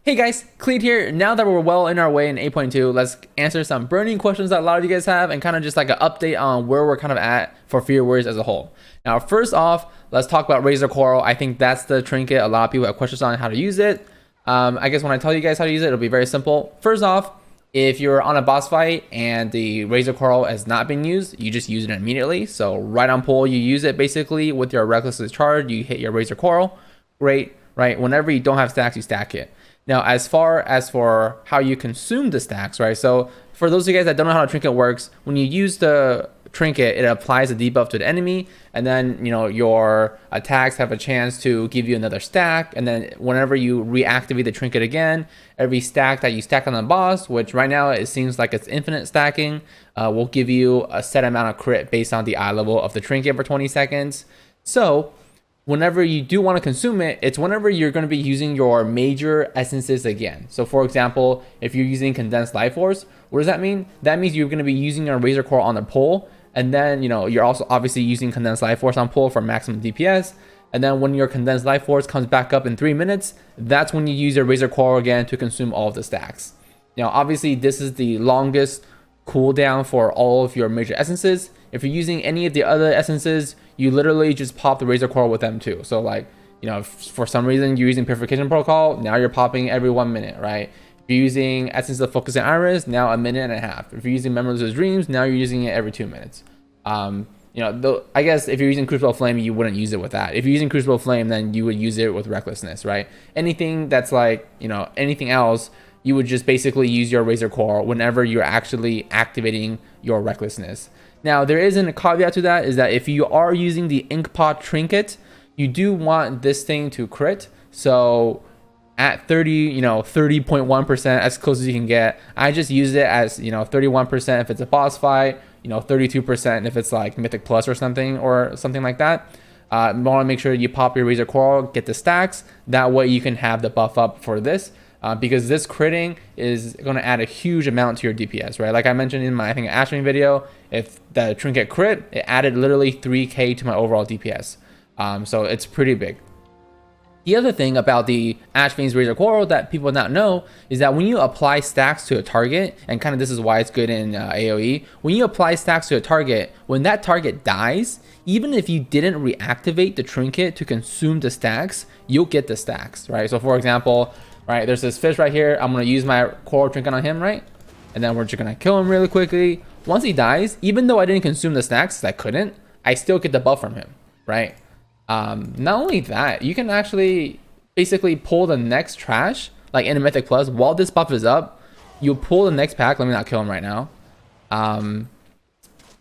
Hey guys, Kelade here. Now that we're well in our way in 8.2, let's answer some burning questions that a lot of you guys have and kind of just like an update on where we're kind of at for Fear Warriors as a whole. Now, first off, let's talk about Razor Coral. I think that's the trinket a lot of people have questions on how to use it. I guess when I tell you guys how to use it, it'll be very simple. First off, if you're on a boss fight and the Razor Coral has not been used, you just use it immediately. So right on pull, you use it basically with your Reckless Discharge, you hit your Razor Coral. Great, right? Whenever you don't have stacks, you stack it. Now, as far as for how you consume the stacks, right? So for those of you guys that don't know how a trinket works, when you use the trinket, it applies a debuff to the enemy, and then your attacks have a chance to give you another stack. And then whenever you reactivate the trinket again, every stack that you stack on the boss, which right now it seems like it's infinite stacking, will give you a set amount of crit based on the eye level of the trinket for 20 seconds. So whenever you do want to consume it, it's whenever you're going to be using your major essences again. So for example, if you're using Condensed Life Force, what does that mean? That means you're going to be using your Razor Coral on the pull, and then you're also obviously using Condensed Life Force on pull for maximum DPS. And then when your Condensed Life Force comes back up in 3 minutes, that's when you use your Razor Coral again to consume all of the stacks. Now obviously this is the longest cooldown for all of your major essences. If you're using any of the other essences, you literally just pop the Razor Coral with them too. So like, if for some reason you're using Purification Protocol, now you're popping every 1 minute, right? If you're using Essence of Focus and Iris, now a minute and a half. If you're using Memories of Dreams, now you're using it every 2 minutes. I guess if you're using Crucible Flame, you wouldn't use it with that. If you're using Crucible Flame, then you would use it with Recklessness, right? Anything that's like, anything else, you would just basically use your Razor Coral whenever you're actually activating your Recklessness. Now, there isn't a caveat to that, is that if you are using the Inkpot trinket, you do want this thing to crit. So at 30.1%, as close as you can get, I just use it as 31% if it's a boss fight, 32% if it's like Mythic Plus or something like that. You want to make sure you pop your Razor Coral, get the stacks. That way you can have the buff up for this. Because this critting is going to add a huge amount to your DPS, right? Like I mentioned in my, Ashvane video, if the trinket crit, it added literally 3k to my overall DPS. So it's pretty big. The other thing about the Ashvane's Razor Coral that people not know is that when you apply stacks to a target, and kind of this is why it's good in AoE, when you apply stacks to a target, when that target dies, even if you didn't reactivate the trinket to consume the stacks, you'll get the stacks, right? So for example, right, there's this fish right here. I'm going to use my coral trinket on him, right? And then we're just going to kill him really quickly. Once he dies, even though I didn't consume the stacks, I couldn't, I still get the buff from him, right? Not only that, you can actually basically pull the next trash, like in a Mythic Plus, while this buff is up, you pull the next pack. Let me not kill him right now. And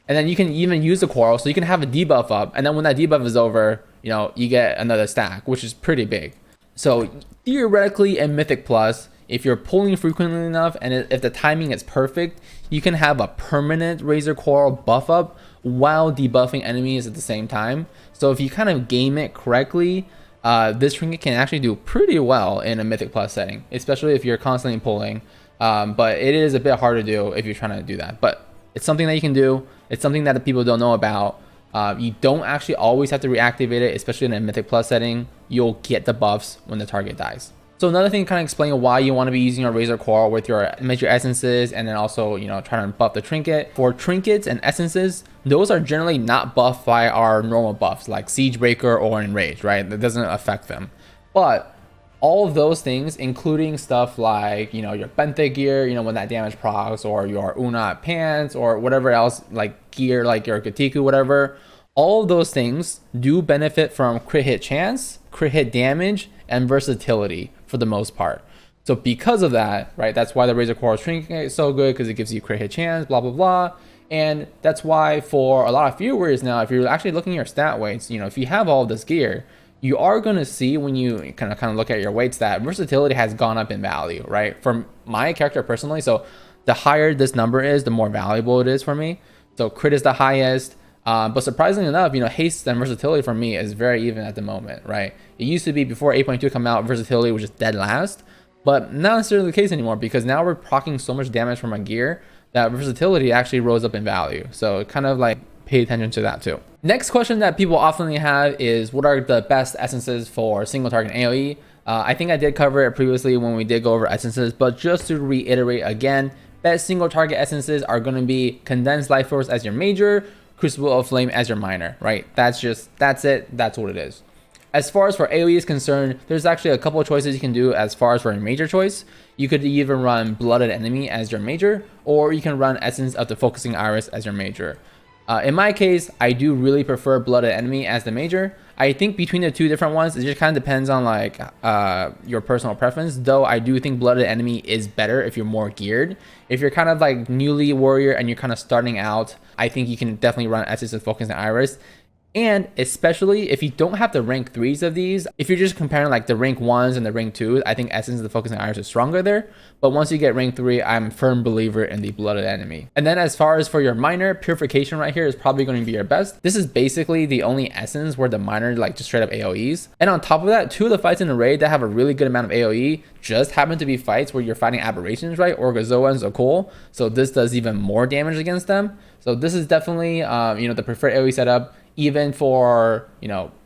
then you can even use the coral, so you can have a debuff up. And then when that debuff is over, you get another stack, which is pretty big. So theoretically in Mythic Plus, if you're pulling frequently enough and if the timing is perfect, you can have a permanent Razor Coral buff up while debuffing enemies at the same time. So if you kind of game it correctly, this trinket can actually do pretty well in a Mythic Plus setting, especially if you're constantly pulling. But it is a bit hard to do if you're trying to do that. But it's something that you can do. It's something that the people don't know about. You don't actually always have to reactivate it, especially in a Mythic Plus setting. You'll get the buffs when the target dies. So another thing, kind of explaining why you want to be using your Razor Coral with your major essences, and then also trying to buff the trinket. For trinkets and essences, those are generally not buffed by our normal buffs like Siege Breaker or Enrage, right? That doesn't affect them. But all of those things, including stuff like your Benthic gear, when that damage procs, or your Unat pants, or whatever else like gear, like your Geti'ikku, whatever, all of those things do benefit from crit hit chance, crit hit damage, and versatility for the most part. So because of that, right, that's why the Razor Coral trinket is so good, because it gives you crit hit chance, blah blah blah. And that's why for a lot of Fear Warriors now, if you're actually looking at your stat weights, if you have all of this gear, you are going to see, when you kind of look at your weights, that versatility has gone up in value, right? For my character personally, so the higher this number is, the more valuable it is for me. So crit is the highest. But surprisingly enough, haste and versatility for me is very even at the moment, right? It used to be before 8.2 come out, versatility was just dead last, but not necessarily the case anymore, because now we're proccing so much damage from our gear that versatility actually rose up in value. So kind of like pay attention to that too. Next question that people often have is, what are the best essences for single target AoE? I think I did cover it previously when we did go over essences, but just to reiterate again, best single target essences are going to be Condensed Life Force as your major, Crucible of Flame as your minor, right? That's it. That's what it is. As far as for AoE is concerned, there's actually a couple of choices you can do as far as for a major choice. You could even run Blooded Enemy as your major, or you can run Essence of the Focusing Iris as your major. In my case, I do really prefer Blooded Enemy as the major. I think between the two different ones, it just kind of depends on like your personal preference. Though I do think Blooded Enemy is better if you're more geared. If you're kind of like newly warrior and you're kind of starting out, I think you can definitely run Essence of Focusing Iris. And especially if you don't have the rank 3s of these, if you're just comparing like the rank 1s and the rank 2s, I think Essence of the Focusing Iris is stronger there. But once you get rank 3, I'm a firm believer in the Blooded Enemy. And then as far as for your minor, Purification right here is probably going to be your best. This is basically the only essence where the minor like just straight up AoEs. And on top of that, 2 of the fights in the raid that have a really good amount of AoE just happen to be fights where you're fighting aberrations, right? Orgozoa and Zokol. So this does even more damage against them. So this is definitely, the preferred AoE setup, even for,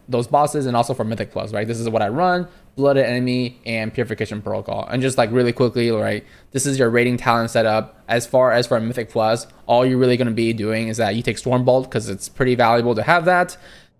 those bosses and also for Mythic Plus, right? This is what I run, Blooded Enemy and Purification Protocol. And just like really quickly, right? This is your rating talent setup. As far as for Mythic Plus, all you're really going to be doing is that you take Stormbolt because it's pretty valuable to have that.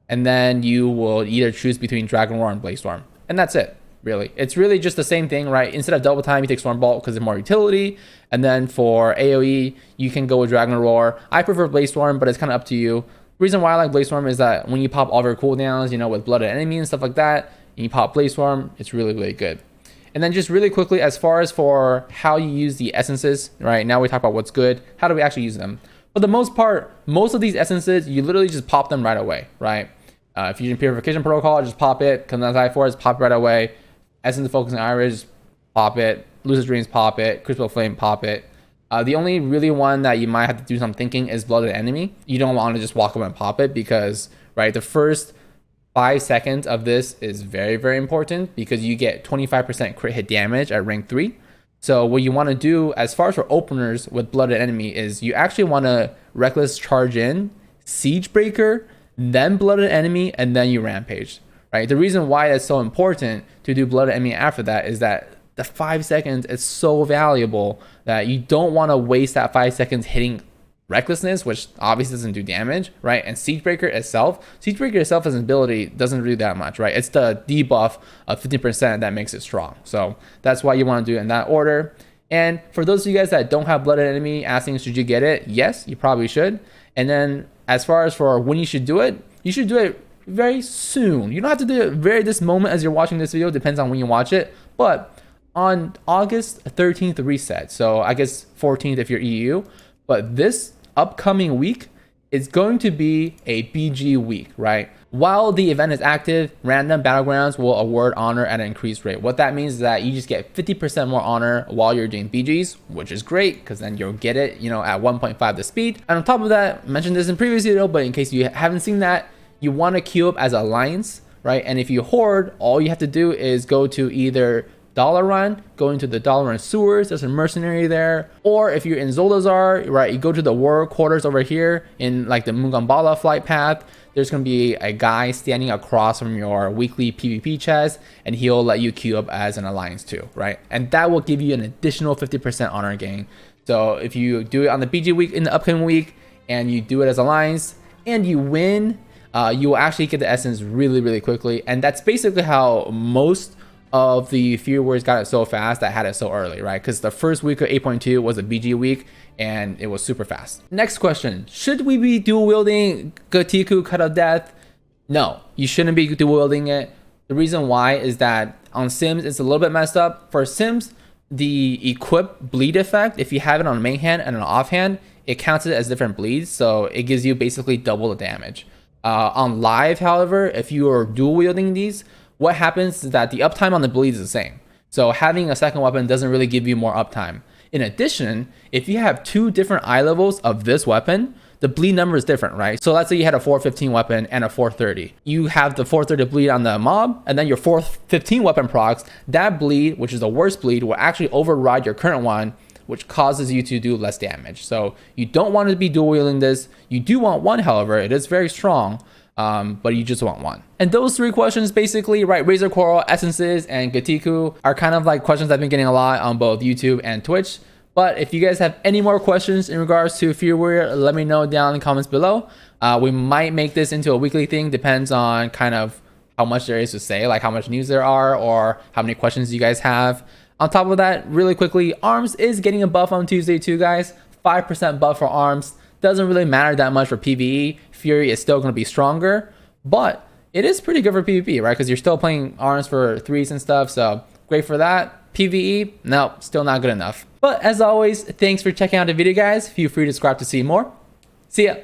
And then you will either choose between Dragon Roar and Blaze Storm. And that's it. Really, it's really just the same thing, right? Instead of double time, you take Stormbolt because it's more utility, and then for AoE, you can go with Dragon Roar. I prefer Blaze Storm, but it's kind of up to you. The reason why I like Blaze Storm is that when you pop all of your cooldowns, with Blooded Enemy and stuff like that, and you pop Blaze Storm, it's really, really good. And then just really quickly, as far as for how you use the essences, right? Now we talk about what's good. How do we actually use them? For the most part, most of these essences, you literally just pop them right away, right? If you're using Purification Protocol, just pop it. Condensed Life Force, pop it right away. Essence of Focusing Iris, pop it. Lucid Dreams, pop it. Crucible Flame, pop it. The only really one that you might have to do some thinking is Blooded Enemy. You don't want to just walk up and pop it because, right, the first 5 seconds of this is very, very important because you get 25% crit hit damage at rank 3. So what you want to do as far as for openers with Blooded Enemy is you actually want to Reckless Charge in, Siege Breaker, then Blooded Enemy, and then you Rampage. Right? The reason why it's so important to do Blooded Enemy after that is that the 5 seconds is so valuable that you don't want to waste that 5 seconds hitting Recklessness, which obviously doesn't do damage, right? And Siegebreaker itself as an ability doesn't do that much, right? It's the debuff of 50% that makes it strong. So that's why you want to do it in that order. And for those of you guys that don't have Blooded Enemy asking, should you get it? Yes, you probably should. And then as far as for when you should do it very soon. You don't have to do it this moment as you're watching this video. Depends on when you watch it. But on August 13th reset, so I guess 14th if you're EU. But this upcoming week is going to be a BG week, right? While the event is active, random battlegrounds will award honor at an increased rate. What that means is that you just get 50% more honor while you're doing BGs, which is great because then you'll get it, at 1.5 the speed. And on top of that, I mentioned this in previous video, but in case you haven't seen that, you want to queue up as Alliance, right? And if you hoard, all you have to do is go to either Dollar Run, go into the Dollar Run sewers, there's a mercenary there. Or if you're in Zoldazar, right, you go to the war quarters over here in like the Mungambala flight path. There's going to be a guy standing across from your weekly PvP chest, and he'll let you queue up as an Alliance too, right? And that will give you an additional 50% honor gain. So if you do it on the BG week in the upcoming week, and you do it as Alliance, and you win, you will actually get the essence really, really quickly. And that's basically how most of the Fear Warriors got it so fast that had it so early, right? Because the first week of 8.2 was a BG week and it was super fast. Next question, should we be dual wielding Geti'ikku Cut of Death? No, you shouldn't be dual wielding it. The reason why is that on Sims, it's a little bit messed up. For Sims, the equip bleed effect, if you have it on main hand and an offhand, it counts it as different bleeds. So it gives you basically double the damage. On live, however, if you are dual wielding these, what happens is that the uptime on the bleed is the same. So having a second weapon doesn't really give you more uptime. In addition, if you have 2 different eye levels of this weapon, the bleed number is different, right? So let's say you had a 415 weapon and a 430. You have the 430 bleed on the mob, and then your 415 weapon procs, that bleed, which is the worst bleed, will actually override your current one, which causes you to do less damage. So you don't want to be dual wielding this. You do want one, however, it is very strong. but you just want one. And those 3 questions basically, right, Razor Coral, Essences, and Geti'ikku are kind of like questions I've been getting a lot on both YouTube and Twitch. But if you guys have any more questions in regards to Fear Warrior, let me know down in the comments below. We might make this into a weekly thing, depends on kind of how much there is to say, like how much news there are or how many questions you guys have. On top of that, really quickly, Arms is getting a buff on Tuesday too, guys. 5% buff for Arms. Doesn't really matter that much for PvE. Fury is still going to be stronger, but it is pretty good for PvP, right? Because you're still playing Arms for 3s and stuff, so great for that. PvE, no, still not good enough. But as always, thanks for checking out the video, guys. Feel free to subscribe to see more. See ya.